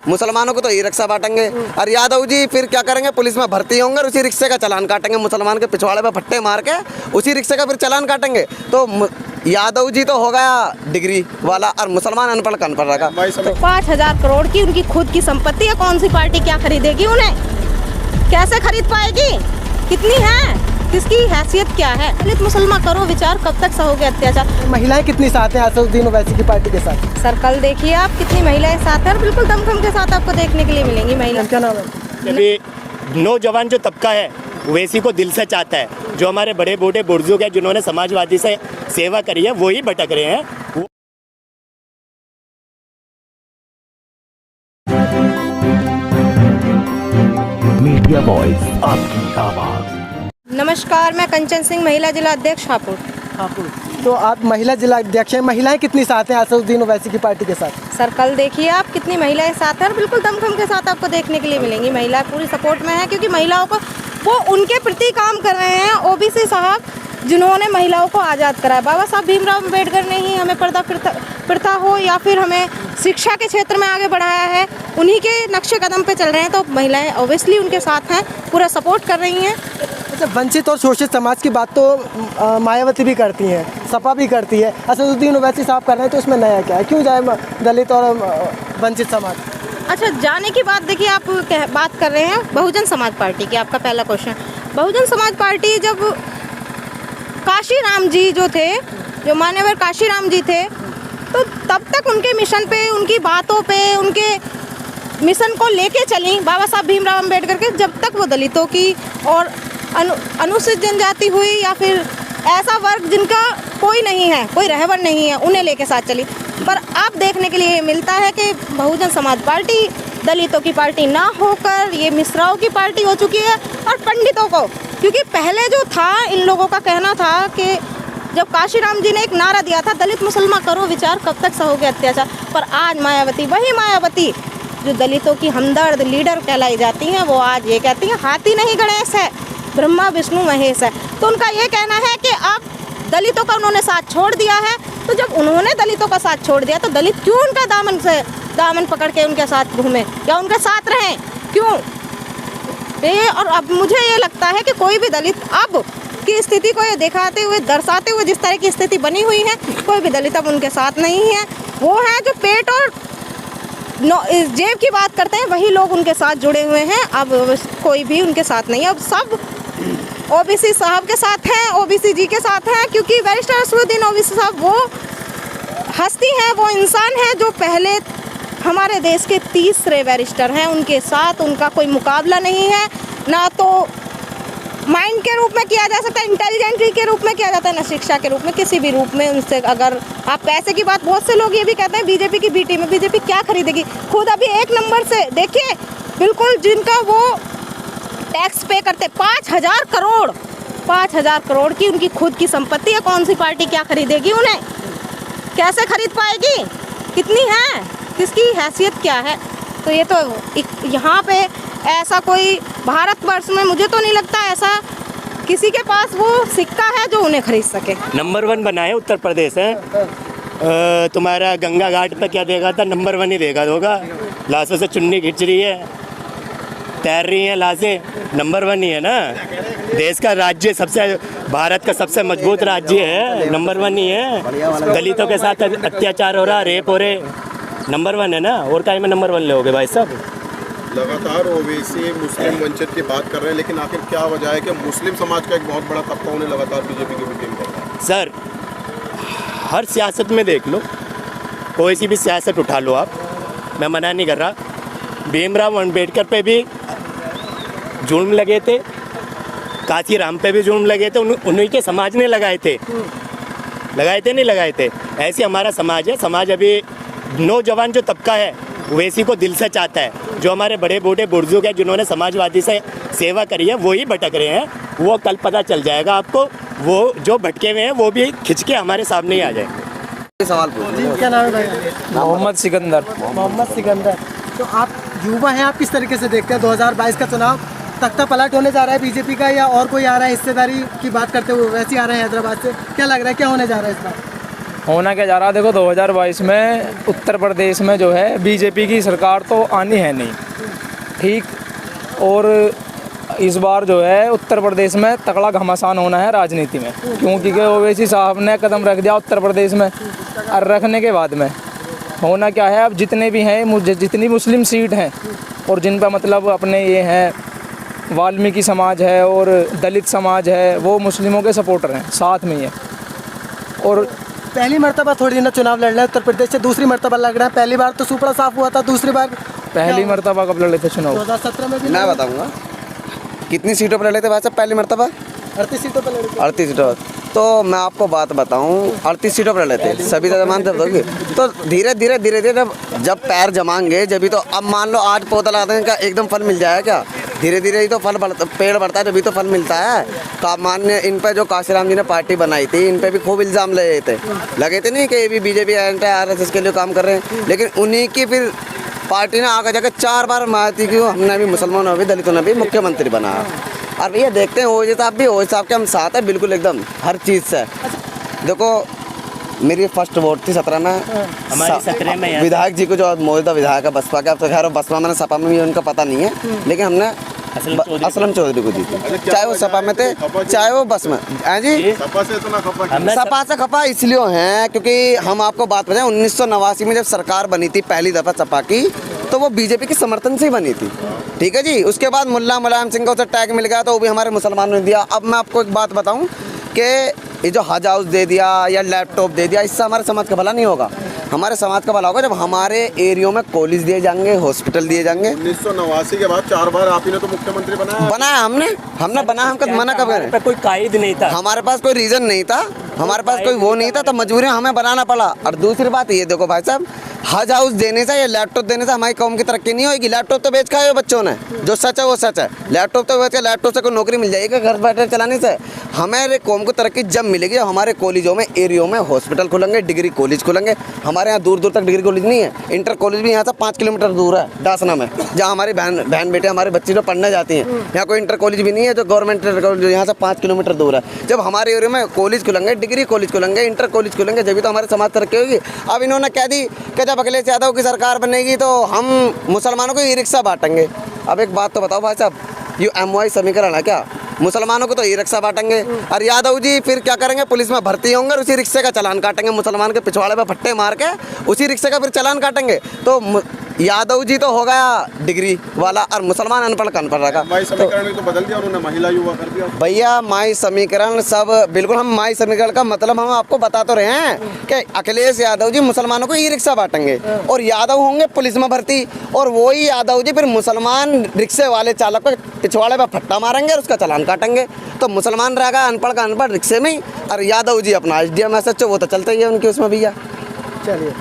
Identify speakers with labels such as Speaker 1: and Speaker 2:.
Speaker 1: मुसलमानों को तो ई रिक्शा बांटेंगे और यादव जी फिर क्या करेंगे, पुलिस में भर्ती होंगे और उसी रिक्शे का चालान काटेंगे, मुसलमान के पिछवाड़े पे फट्टे मार के उसी रिक्शे का फिर चालान काटेंगे। तो यादव जी तो हो गया डिग्री वाला और मुसलमान अनपढ़ का अनपढ़ रहेगा।
Speaker 2: 5,000 करोड़ की उनकी खुद की संपत्ति है, कौन सी पार्टी क्या खरीदेगी उन्हें, कैसे खरीद पाएगी, कितनी है, किसकी हैसियत क्या है। दलित मुसलमान करो विचार, कब तक सहोगे अत्याचार।
Speaker 3: महिलाएं कितनी साथ हैं असदुद्दीन ओवैसी की पार्टी के साथ?
Speaker 2: सर कल देखिए आप कितनी महिलाएं साथ हैं, बिल्कुल दमखम के साथ आपको देखने के लिए मिलेंगी महिला।
Speaker 3: क्या नाम है?
Speaker 4: अभी नौजवान जो तबका है ओवैसी को दिल से चाहता है, जो हमारे बड़े बूढ़े बुजुर्ग हैं जिन्होंने समाजवादी से सेवा करी है वही भटक रहे हैं।
Speaker 5: मीडिया वॉइस, आपकी आवाज।
Speaker 2: नमस्कार, मैं कंचन सिंह, महिला जिला अध्यक्ष हापुड़।
Speaker 3: तो आप महिला जिला अध्यक्ष हैं, महिलाएं कितनी साथ हैं असदुद्दीन ओवैसी की पार्टी के साथ?
Speaker 2: सर कल देखिए आप कितनी महिलाएं साथ हैं, बिल्कुल दमखम के साथ आपको देखने के लिए मिलेंगी। महिला पूरी सपोर्ट में है क्योंकि महिलाओं को वो उनके प्रति काम कर रहे हैं। ओबीसी साहब जिन्होंने महिलाओं को आज़ाद कराया, बाबा साहब भीमराव अम्बेडकर ने ही हमें पर्दा प्रथा हो या फिर हमें शिक्षा के क्षेत्र में आगे बढ़ाया है, उन्हीं के नक्शे कदम पे चल रहे हैं। तो महिलाएं ऑब्वियसली उनके साथ हैं, पूरा सपोर्ट कर रही हैं।
Speaker 3: अच्छा, वंचित और शोषित समाज की बात तो मायावती भी करती हैं, सपा भी करती है, असदुद्दीन ओवैसी साहब कर रहे हैं, तो उसमें नया क्या है? क्यों जाए दलित और वंचित समाज?
Speaker 2: अच्छा, जाने की बात देखिए, आप बात कर रहे हैं बहुजन समाज पार्टी की। आपका पहला क्वेश्चन, बहुजन समाज पार्टी जब काशीराम जी जो थे, जो मान्यवर काशीराम जी थे, तो तब तक उनके मिशन पे, उनकी बातों पे, उनके मिशन को लेके चली बाबा साहब भीमराव अम्बेडकर के, जब तक वो दलितों की और अनुसूचित जनजाति हुई या फिर ऐसा वर्ग जिनका कोई नहीं है, कोई रहबर नहीं है, उन्हें लेके साथ चली। पर अब देखने के लिए मिलता है कि बहुजन समाज पार्टी दलितों की पार्टी ना होकर ये मिश्राओं की पार्टी हो चुकी है। और पंडितों को, क्योंकि पहले जो था इन लोगों का कहना था कि जब काशीराम जी ने एक नारा दिया था, दलित मुसलमान करो विचार, कब तक सहोगे अत्याचार। पर आज मायावती, वही मायावती जो दलितों की हमदर्द लीडर कहलाई जाती हैं, वो आज ये कहती हैं हाथी नहीं गणेश है, ब्रह्मा विष्णु महेश है। तो उनका ये कहना है कि अब दलितों का उन्होंने साथ छोड़ दिया है। तो जब उन्होंने दलितों का साथ छोड़ दिया तो दलित क्यों उनका दामन पकड़ के उनके साथ घूमे या उनके साथ रहें, क्यों? और अब मुझे ये लगता है कि कोई भी दलित अब की स्थिति को ये दिखाते हुए, दर्शाते हुए, जिस तरह की स्थिति बनी हुई है, कोई भी दलित अब उनके साथ नहीं है। वो है जो पेट और जेब की बात करते हैं, वही लोग उनके साथ जुड़े हुए हैं। अब कोई भी उनके साथ नहीं है, अब सब ओबीसी साहब के साथ हैं, ओबीसी जी के साथ हैं, क्योंकि बैरिस्टर असदुद्दीन ओवैसी साहब वो हस्ती हैं, वो इंसान हैं जो पहले हमारे देश के तीसरे बैरिस्टर हैं। उनके साथ उनका कोई मुकाबला नहीं है, ना तो माइंड के रूप में किया जा सकता है, इंटेलिजेंट के रूप में किया जाता है, ना शिक्षा के रूप में, किसी भी रूप में उनसे। अगर आप पैसे की बात, बहुत से लोग ये भी कहते हैं बीजेपी की बी टीम में, बीजेपी क्या खरीदेगी? खुद अभी एक नंबर से देखिए, बिल्कुल जिनका वो टैक्स पे करते 5,000 करोड़, 5,000 करोड़ की उनकी खुद की संपत्ति है, कौन सी पार्टी क्या खरीदेगी उन्हें, कैसे खरीद पाएगी, कितनी है, किसकी हैसियत क्या है? तो ये तो यहाँ पे ऐसा कोई भारतवर्ष में मुझे तो नहीं लगता ऐसा किसी के पास वो सिक्का है जो उन्हें खरीद सके।
Speaker 4: नंबर 1 बनाए उत्तर प्रदेश है। तुम्हारा गंगा घाट पे क्या देगा था, नंबर 1 ही देगा होगा। लाशों से चुन्नी खींच रही है, तैर रही है लाशें, नंबर 1 ही है ना। देश का राज्य सबसे, भारत का सबसे मजबूत राज्य है, नंबर 1 ही है। दलितों के साथ अत्याचार हो रहा, रेप हो रहे, नंबर 1 है ना। और काय में नंबर 1 लोगे भाई साहब?
Speaker 6: लगातार ओवैसी मुस्लिम वंचित की बात कर रहे हैं, लेकिन आखिर क्या वजह है कि मुस्लिम समाज का एक बहुत बड़ा तबका उन्हें लगातार बीजेपी की मीटिंग कर रहा है?
Speaker 4: सर, हर सियासत में देख लो, कोई सी भी सियासत उठा लो आप, मैं मना नहीं कर रहा। भीमराव अम्बेडकर पे भी जुर्म लगे थे, काशीराम पे भी जुर्म लगे थे, उन्हीं के समाज ने लगाए थे, नहीं लगाए थे। ऐसे हमारा समाज है। समाज अभी नौजवान जो तबका है ओवैसी को दिल से चाहता है, जो हमारे बड़े बूढ़े बुजुर्ग हैं जिन्होंने समाजवादी से सेवा करी है वही भटक रहे हैं। वो कल पता चल जाएगा आपको, वो जो भटके हुए हैं वो भी खिंच के हमारे सामने ही आ जाएंगे।
Speaker 1: सवाल पूछिए।
Speaker 3: क्या नाम है भाई?
Speaker 7: मोहम्मद सिकंदर।
Speaker 3: मोहम्मद सिकंदर। तो आप युवा हैं, आप किस तरीके से देखते हैं 2022 का चुनाव तख्ता पलट होने जा रहा है बीजेपी का, या और कोई आ रहा है? हिस्सेदारी की बात करते हुए वैसे आ रहे हैं हैदराबाद से, क्या लग रहा है क्या होने जा रहा है इस बार?
Speaker 7: होना क्या जा रहा है, देखो 2022 में उत्तर प्रदेश में जो है बीजेपी की सरकार तो आनी है नहीं, ठीक। और इस बार जो है उत्तर प्रदेश में तगड़ा घमासान होना है राजनीति में, क्योंकि ओवैसी साहब ने कदम रख दिया उत्तर प्रदेश में। और रखने के बाद में होना क्या है, अब जितने भी हैं, जितनी मुस्लिम सीट हैं और जिन पर मतलब अपने ये हैं वाल्मीकि समाज है और दलित समाज है, वो मुस्लिमों के सपोर्टर हैं, साथ में ही है। और
Speaker 3: पहली मर्तबा थोड़ी ना चुनाव लड़ रहे हैं उत्तर प्रदेश से, दूसरी मर्तबा लग रहा है। पहली बार तो सुपड़ा साफ हुआ था, दूसरी बार
Speaker 7: पहली मर्तबा कब लड़े थे चुनाव?
Speaker 3: 2017 में भी
Speaker 1: मैं बताऊंगा कितनी सीटों पर लड़े थे भाई साहब पहली मरतबा?
Speaker 3: 38 सीटों पर लड़े थे।
Speaker 1: 38 सीटों। तो मैं आपको बात बताऊं, 38 सीटों पर लड़े थे सभी जमान तब दोगे तो धीरे धीरे जब पैर जमाएंगे जब भी। तो अब मान लो आज पौधा लगाते हैं, क्या एकदम फल मिल जाएगा क्या? धीरे धीरे ही तो फल बढ़ता, पेड़ बढ़ता है जभी तो फल मिलता है। तो आप मान्य इन पे जो काशीराम जी ने पार्टी बनाई थी, इन पे भी खूब इल्ज़ाम लगे थे नहीं कि ये भी बीजेपी RSS के लिए काम कर रहे हैं, लेकिन उन्हीं की फिर पार्टी ने आगे जाकर 4 बार मारती कि हमने भी मुसलमानों भी दलितों ने भी मुख्यमंत्री बनाया। और भैया देखते हैं ओवैसी साहब भी, ओवैसी साहब के हम साथ हैं बिल्कुल एकदम हर चीज़ से। देखो मेरी फर्स्ट वोट थी 17 में,
Speaker 4: हमारी 17 में
Speaker 1: विधायक जी को जो मौजूदा विधायक है बसपा के, अब तो खैर बसपा में सपा में भी उनका पता नहीं है, लेकिन हमने असलम चौधरी को जीती, चाहे वो सपा में थे चाहे वो बस में। जी
Speaker 6: सपा से इतना खपा
Speaker 1: सपा से खपा इसलिए हैं क्योंकि हम आपको बात बताएं 1989 में जब सरकार बनी थी पहली दफ़ा सपा की, तो वो बीजेपी के समर्थन से ही बनी थी, ठीक है जी। उसके बाद मुलायम सिंह को उसे टैग मिल गया तो वो भी हमारे मुसलमानों ने दिया। अब मैं आपको एक बात बताऊं कि ये जो हज हाउस दे दिया या लैपटॉप दे दिया, इससे हमारे समाज का भला नहीं होगा। हमारे समाज का भला होगा जब हमारे एरियो में कॉलेज दिए जाएंगे, हॉस्पिटल दिए जाएंगे।
Speaker 6: 1989 के बाद 4 बार आप ही ने तो मुख्यमंत्री बनाया
Speaker 1: हमने बनाया, हम कभी मना कब करें?
Speaker 4: कोई कायद नहीं था,
Speaker 1: हमारे पास कोई रीज़न नहीं था, हमारे पास कोई वो नहीं था, तो मजबूरी हमें बनाना पड़ा। और दूसरी बात ये देखो भाई साहब, हज हाउस देने से या लैपटॉप देने से हमारी कौम की तरक्की नहीं होगी। लैपटॉप तो बेच खाए हो बच्चों ने, जो सच है वो सच है। लैपटॉप तो बेच के लैपटॉप से कोई नौकरी मिल जाएगी घर बैठे चलाने से? हमारे कौम को तरक्की जब मिलेगी जब हमारे कॉलेजों में एरियो में हॉस्पिटल खुलेंगे, डिग्री कॉलेज खुलेंगे। हमारे यहाँ दूर दूर तक डिग्री कॉलेज नहीं है, इंटर कॉलेज भी यहाँ से 5 किलोमीटर दूर है डासना में, जहाँ हमारी बहन बेटे हमारे बच्चे जो पढ़ने जाती हैं। यहाँ कोई इंटर कॉलेज भी नहीं है जो गवर्नमेंट कॉलेज यहाँ से 5 किलोमीटर दूर है। जब हमारे एरिया में कॉलेज खुलेंगे, डिग्री कॉलेज खुलेंगे, इंटर कॉलेज खुलेंगे, जब भी तो हमारे समाज तरक्की होगी। अब इन्होंने कह दी कि जब अखिलेश यादव की सरकार बनेगी तो हम मुसलमानों को ई रिक्शा बांटेंगे। अब एक बात तो बताओ भाई साहब, ये MY समीकरण है क्या? मुसलमानों को तो ई रिक्शा बांटेंगे और यादव जी फिर क्या करेंगे, पुलिस में भर्ती होंगे और उसी रिक्शे का चालान काटेंगे, मुसलमान के पिछवाड़े पे फट्टे मार के उसी रिक्शे का फिर चालान काटेंगे। तो यादव जी तो हो गया डिग्री वाला और मुसलमान अनपढ़ का अनपढ़ रखा।
Speaker 6: माई समीकरण तो बदल दिया उन्होंने, महिला युवा कर दिया
Speaker 1: भैया। माई समीकरण सब बिल्कुल, हम माई समीकरण का मतलब हम आपको बता तो रहे हैं कि अखिलेश यादव जी मुसलमानों को ई रिक्शा बांटेंगे और यादव होंगे पुलिस में भर्ती, और वही यादव जी फिर मुसलमान रिक्शे वाले चालक को पिछवाड़े पर फट्टा मारेंगे और उसका चालान काटेंगे। तो मुसलमान रहेगा अनपढ़ का अनपढ़ रिक्शे में ही, और यादव जी अपना SDM SHO वो तो चलता ही है उनके उसमें भैया।
Speaker 3: चलिए।